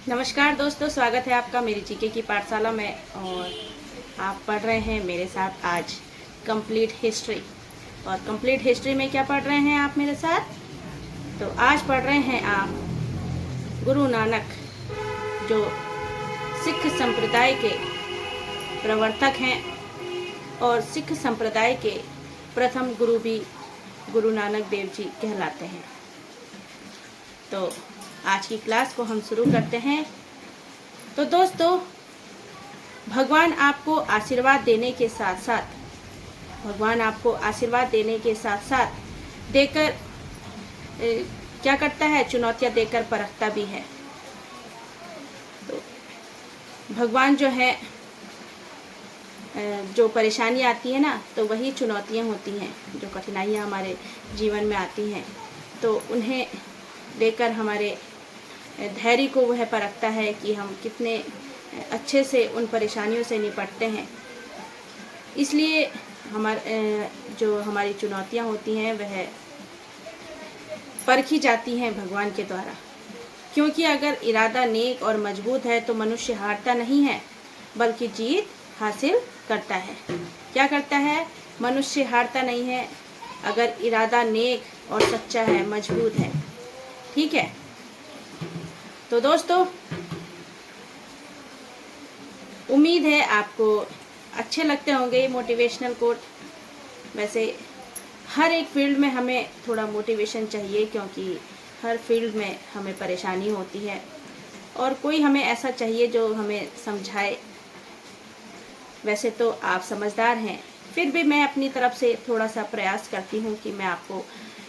नमस्कार दोस्तों, स्वागत है आपका मेरी जीके की पाठशाला में। और आप पढ़ रहे हैं मेरे साथ आज कंप्लीट हिस्ट्री। और कंप्लीट हिस्ट्री में क्या पढ़ रहे हैं आप मेरे साथ? तो आज पढ़ रहे हैं आप गुरु नानक, जो सिख संप्रदाय के प्रवर्तक हैं और सिख संप्रदाय के प्रथम गुरु भी गुरु नानक देव जी कहलाते हैं। तो आज की क्लास को हम शुरू करते हैं। तो दोस्तों, भगवान आपको आशीर्वाद देने के साथ साथ देकर क्या करता है? चुनौतियां देकर परखता भी है। तो भगवान जो है, जो परेशानी आती है ना, तो वही चुनौतियां होती हैं, जो कठिनाइयां हमारे जीवन में आती हैं, तो उन्हें देकर हमारे धैर्य को वह परखता है कि हम कितने अच्छे से उन परेशानियों से निपटते हैं। इसलिए जो हमारी चुनौतियां होती हैं वह परखी जाती हैं भगवान के द्वारा। क्योंकि अगर इरादा नेक और मजबूत है तो मनुष्य हारता नहीं है, बल्कि जीत हासिल करता है। क्या करता है? मनुष्य हारता नहीं है अगर इरादा नेक और सच्चा है, मजबूत है। ठीक है। तो दोस्तों, उम्मीद है आपको अच्छे लगते होंगे ये मोटिवेशनल कोट। वैसे हर एक फील्ड में हमें थोड़ा मोटिवेशन चाहिए, क्योंकि हर फील्ड में हमें परेशानी होती है और कोई हमें ऐसा चाहिए जो हमें समझाए। वैसे तो आप समझदार हैं, फिर भी मैं अपनी तरफ से थोड़ा सा प्रयास करती हूँ कि मैं आपको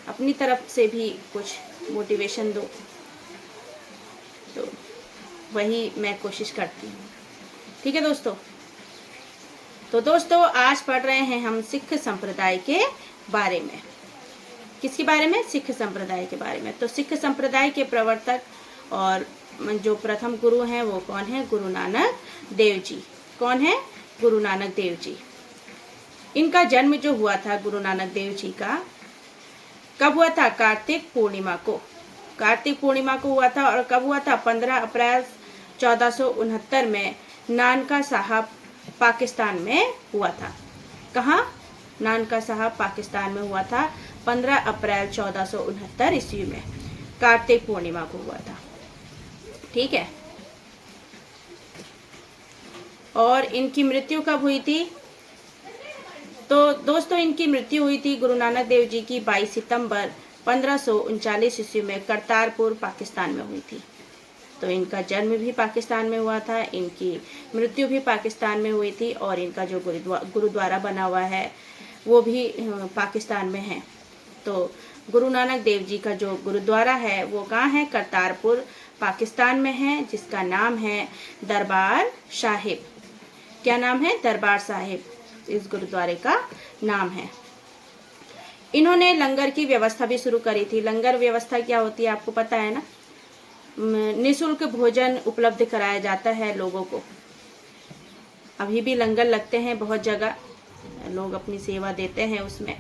अपनी तरफ से भी कुछ मोटिवेशन दूँ। तो वही मैं कोशिश करती हूँ। ठीक है दोस्तों। तो दोस्तों, आज पढ़ रहे हैं हम सिख संप्रदाय के बारे में। किसके बारे में? सिख संप्रदाय के बारे में। तो सिख संप्रदाय के प्रवर्तक और जो प्रथम गुरु हैं वो कौन है? गुरु नानक देव जी। कौन है? गुरु नानक देव जी। इनका जन्म जो हुआ था गुरु नानक देव जी का, कब हुआ था? कार्तिक पूर्णिमा को। कार्तिक पूर्णिमा को हुआ था। और कब हुआ था? 15 अप्रैल 1469 में नानका साहब पाकिस्तान में हुआ था। कहाँ? नानका साहब पाकिस्तान में हुआ था 15 अप्रैल 1469 ईस्वी में, कार्तिक पूर्णिमा को हुआ था। ठीक है। और इनकी मृत्यु कब हुई थी? तो दोस्तों, इनकी मृत्यु हुई थी गुरु नानक देव जी की 22 सितंबर 1539 ईस्वी में करतारपुर पाकिस्तान में हुई थी। तो इनका जन्म भी पाकिस्तान में हुआ था, इनकी मृत्यु भी पाकिस्तान में हुई थी, और इनका जो गुरुद्वारा बना हुआ है वो भी पाकिस्तान में है। तो गुरु नानक देव जी का जो गुरुद्वारा है वो कहाँ है? करतारपुर पाकिस्तान में है, जिसका नाम है दरबार साहिब। क्या नाम है? दरबार साहिब इस गुरुद्वारे का नाम है। इन्होंने लंगर की व्यवस्था भी शुरू करी थी। लंगर व्यवस्था क्या होती है आपको पता है ना? निःशुल्क भोजन उपलब्ध कराया जाता है लोगों को। अभी भी लंगर लगते हैं बहुत जगह, लोग अपनी सेवा देते हैं उसमें।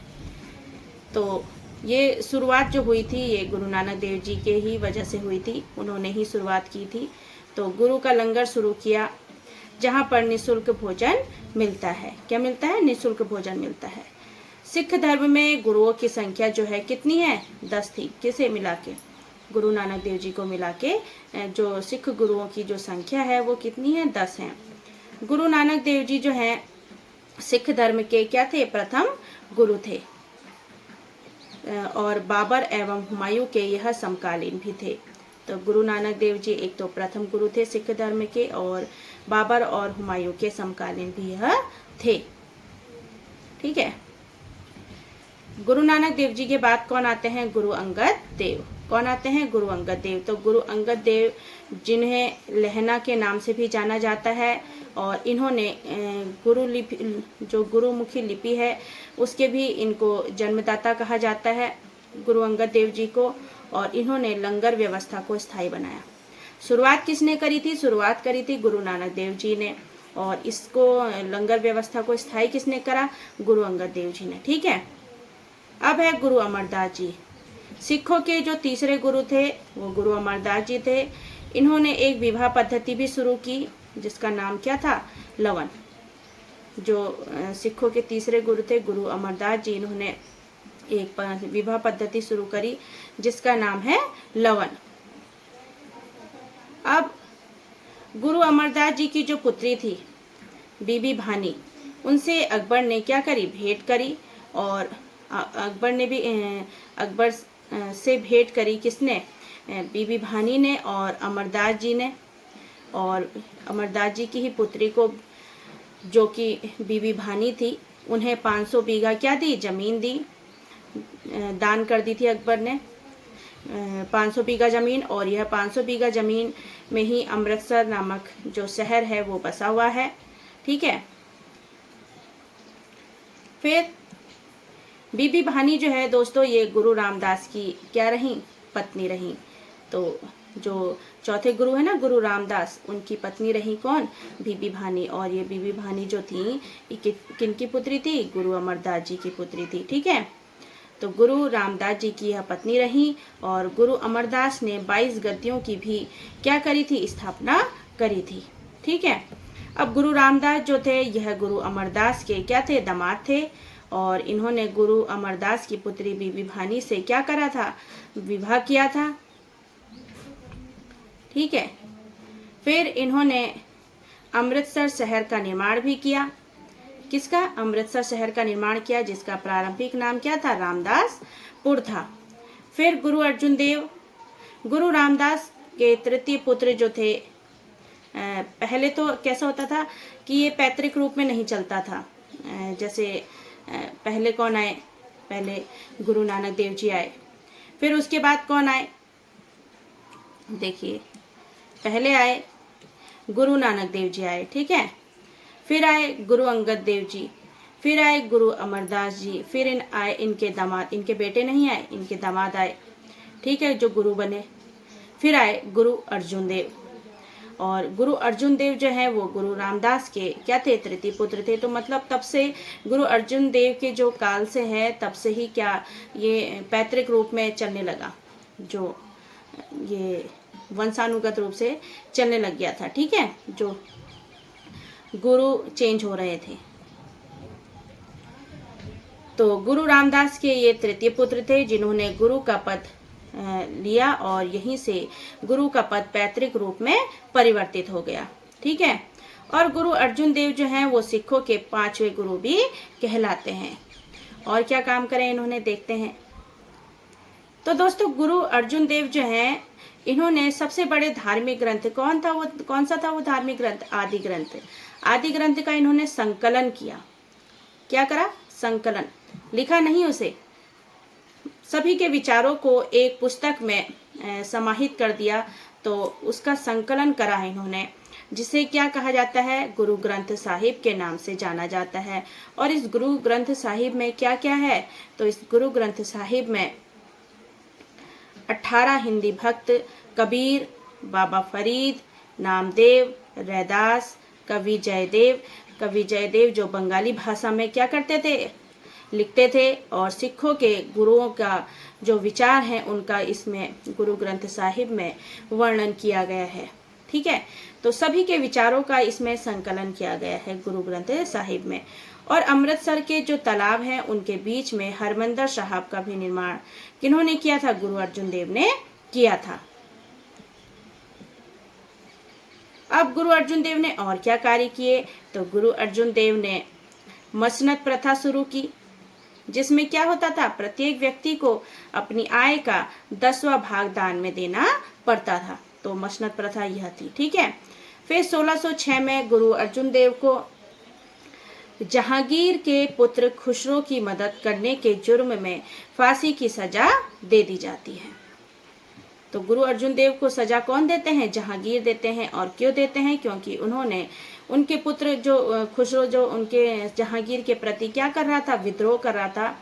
तो ये शुरुआत जो हुई थी ये गुरु नानक देव जी के ही वजह से हुई थी, उन्होंने ही शुरुआत की थी। तो गुरु का लंगर शुरू किया, जहाँ पर निःशुल्क भोजन मिलता है। क्या मिलता है? निःशुल्क भोजन मिलता है। सिख धर्म में गुरुओं की संख्या जो है कितनी है? 10 थी। किसे मिला के? गुरु नानक देव जी को मिला के जो सिख गुरुओं की जो संख्या है वो कितनी है? 10 है। गुरु नानक देव जी जो है सिख धर्म के क्या थे? प्रथम गुरु थे। और बाबर एवं हुमायूं के यह समकालीन भी थे। तो गुरु नानक देव जी एक तो प्रथम गुरु थे सिख धर्म के, और बाबर और हुमायूं के समकालीन भी यह थे। ठीक है। गुरु नानक देव जी के बाद कौन आते हैं? गुरु अंगद देव। कौन आते हैं? गुरु अंगद देव। तो गुरु अंगद देव, जिन्हें लहना के नाम से भी जाना जाता है, और इन्होंने जो गुरुमुखी लिपि है उसके भी इनको जन्मदाता कहा जाता है, गुरु अंगद देव जी को। और इन्होंने लंगर व्यवस्था को स्थायी बनाया। शुरुआत किसने करी थी? शुरुआत करी थी गुरु नानक देव जी ने। और इसको लंगर व्यवस्था को स्थायी किसने करा? गुरु अंगद देव जी ने। ठीक है। अब है गुरु अमरदास जी। सिखों के जो तीसरे गुरु थे वो गुरु अमरदास जी थे। इन्होंने एक विवाह पद्धति भी शुरू की जिसका नाम क्या था, लवन। जो सिखों के तीसरे गुरु थे गुरु अमरदास जी, इन्होंने एक विवाह पद्धति शुरू करी जिसका नाम है लवन। अब गुरु अमरदास जी की जो पुत्री थी बीबी भानी, उनसे अकबर ने क्या करी, भेंट करी। और अकबर ने भी अकबर से भेंट करी किसने, बीबी भानी ने और अमरदास जी ने। और अमरदास जी की ही पुत्री को, जो कि बीबी भानी थी, उन्हें 500 बीघा क्या दी, जमीन दी, दान कर दी थी अकबर ने 500 बीघा जमीन। और यह 500 बीघा जमीन में ही अमृतसर नामक जो शहर है वो बसा हुआ है। ठीक है। फिर बीबी भानी जो है दोस्तों, ये गुरु रामदास की क्या रही, पत्नी रही। तो जो चौथे गुरु है ना गुरु रामदास, उनकी पत्नी रही कौन, बीबी भानी। और ये बीबी भानी जो थी किनकी पुत्री थी, गुरु अमरदास जी की पुत्री थी। ठीक है। तो गुरु रामदास जी की यह पत्नी रही और गुरु अमरदास ने 22 गद्दियों की भी क्या करी थी, स्थापना करी थी। ठीक है। अब गुरु रामदास जो थे यह गुरु अमरदास के क्या थे, दामाद थे। और इन्होंने गुरु अमरदास की पुत्री बीबी भानी से क्या करा था, विवाह किया था। ठीक है। फिर इन्होंने अमृतसर शहर का निर्माण भी किया। किसका, अमृतसर शहर का निर्माण किया, जिसका प्रारंभिक नाम क्या था, रामदासपुर था। फिर गुरु अर्जुन देव, गुरु रामदास के तृतीय पुत्र जो थे, पहले तो कैसा होता था कि ये पैतृक रूप में नहीं चलता था। जैसे पहले कौन आए, पहले गुरु नानक देव जी आए। फिर उसके बाद कौन आए, देखिए पहले आए गुरु नानक देव जी आए। ठीक है। फिर आए गुरु अंगद देव जी, फिर आए गुरु अमरदास जी, फिर आए इनके दामाद, इनके बेटे नहीं आए, इनके दामाद आए। ठीक है, जो गुरु बने। फिर आए गुरु अर्जुन देव। और गुरु अर्जुन देव जो है वो गुरु रामदास के क्या थे, तृतीय पुत्र थे। तो मतलब तब से गुरु अर्जुन देव के जो काल से है तब से ही क्या ये पैतृक रूप में चलने लगा, जो ये वंशानुगत रूप से चलने लग गया था। ठीक है, जो गुरु चेंज हो रहे थे। तो गुरु रामदास के ये तृतीय पुत्र थे जिन्होंने गुरु का पद लिया और यहीं से गुरु का पद पैतृक रूप में परिवर्तित हो गया। ठीक है। और गुरु अर्जुन देव जो हैं वो सिखों के 5वें गुरु भी कहलाते हैं। और क्या काम करें इन्होंने, देखते हैं। तो दोस्तों गुरु अर्जुन देव जो हैं, इन्होंने सबसे बड़े धार्मिक ग्रंथ कौन सा था वो धार्मिक ग्रंथ, आदि ग्रंथ। आदि ग्रंथ का इन्होंने संकलन किया। क्या करा, संकलन, लिखा नहीं उसे, सभी के विचारों को एक पुस्तक में समाहित कर दिया। तो उसका संकलन करा है इन्होंने, जिसे क्या कहा जाता है, गुरु ग्रंथ साहिब के नाम से जाना जाता है। और इस गुरु ग्रंथ साहिब में क्या क्या है, तो इस गुरु ग्रंथ साहिब में 18 हिंदी भक्त, कबीर, बाबा फरीद, नामदेव, रैदास, कवि जयदेव जो बंगाली भाषा में क्या करते थे, लिखते थे। और सिखों के गुरुओं का जो विचार है उनका इसमें गुरु ग्रंथ साहिब में वर्णन किया गया है। ठीक है। तो सभी के विचारों का इसमें संकलन किया गया है गुरु ग्रंथ साहिब में। और अमृतसर के जो तालाब हैं उनके बीच में हरमंदिर साहब का भी निर्माण किन्होंने किया था, गुरु अर्जुन देव ने किया था। अब गुरु अर्जुन देव ने और क्या कार्य किए, तो गुरु अर्जुन देव ने मसनद प्रथा शुरू की, जिसमें क्या होता था, प्रत्येक व्यक्ति को अपनी आय का 10वां भाग दान में देना पड़ता था। तो मसनद प्रथा यह थी। ठीक है। फिर 1606 में गुरु अर्जुन देव को जहांगीर के पुत्र खुसरो की मदद करने के जुर्म में फांसी की सजा दे दी जाती है। तो गुरु अर्जुन देव को सजा कौन देते हैं, जहांगीर देते हैं। और क्यों देते हैं, क्योंकि उन्होंने उनके पुत्र जो खुसरो जो उनके जहांगीर के प्रति क्या कर रहा था, विद्रोह कर रहा था।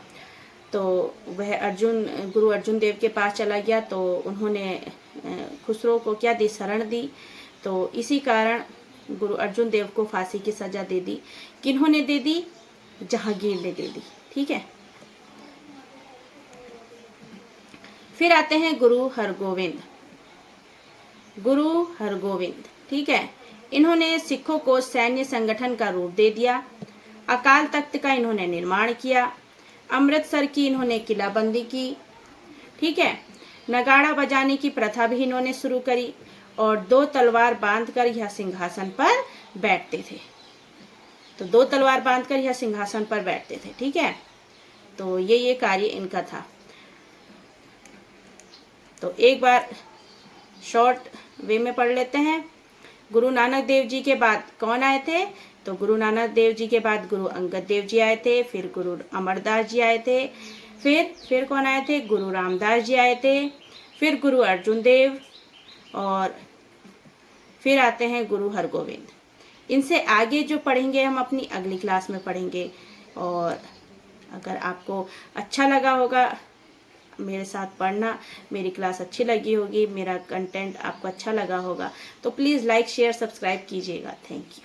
तो वह गुरु अर्जुन देव के पास चला गया। तो उन्होंने खुसरो को क्या दी, शरण दी। तो इसी कारण गुरु अर्जुन देव को फांसी की सजा दे दी। किन्होंने दे दी, जहांगीर ने दे दी। ठीक है। फिर आते हैं गुरु हरगोविंद। गुरु हरगोविंद, ठीक है। इन्होंने सिखों को सैन्य संगठन का रूप दे दिया। अकाल तख्त का इन्होंने निर्माण किया। अमृतसर की इन्होंने किलाबंदी की, ठीक है। नगाड़ा बजाने की प्रथा भी इन्होंने शुरू करी और 2 तलवार बांधकर यह सिंहासन पर बैठते थे। तो 2 तलवार बांधकर यह सिंहासन पर बैठते थे, ठीक है। तो ये कार्य इनका था। तो एक बार शॉर्ट वे में पढ़ लेते हैं। गुरु नानक देव जी के बाद कौन आए थे? तो गुरु नानक देव जी के बाद गुरु अंगद देव जी आए थे, फिर गुरु अमरदास जी आए थे, फिर कौन आए थे? गुरु रामदास जी आए थे, फिर गुरु अर्जुन देव और फिर आते हैं गुरु हरगोविंद। इनसे आगे जो पढ़ेंगे हम अपनी अगली क्लास में पढ़ेंगे। और अगर आपको अच्छा लगा होगा मेरे साथ पढ़ना, मेरी क्लास अच्छी लगी होगी, मेरा कंटेंट आपको अच्छा लगा होगा, तो प्लीज़ लाइक शेयर सब्सक्राइब कीजिएगा। Thank you.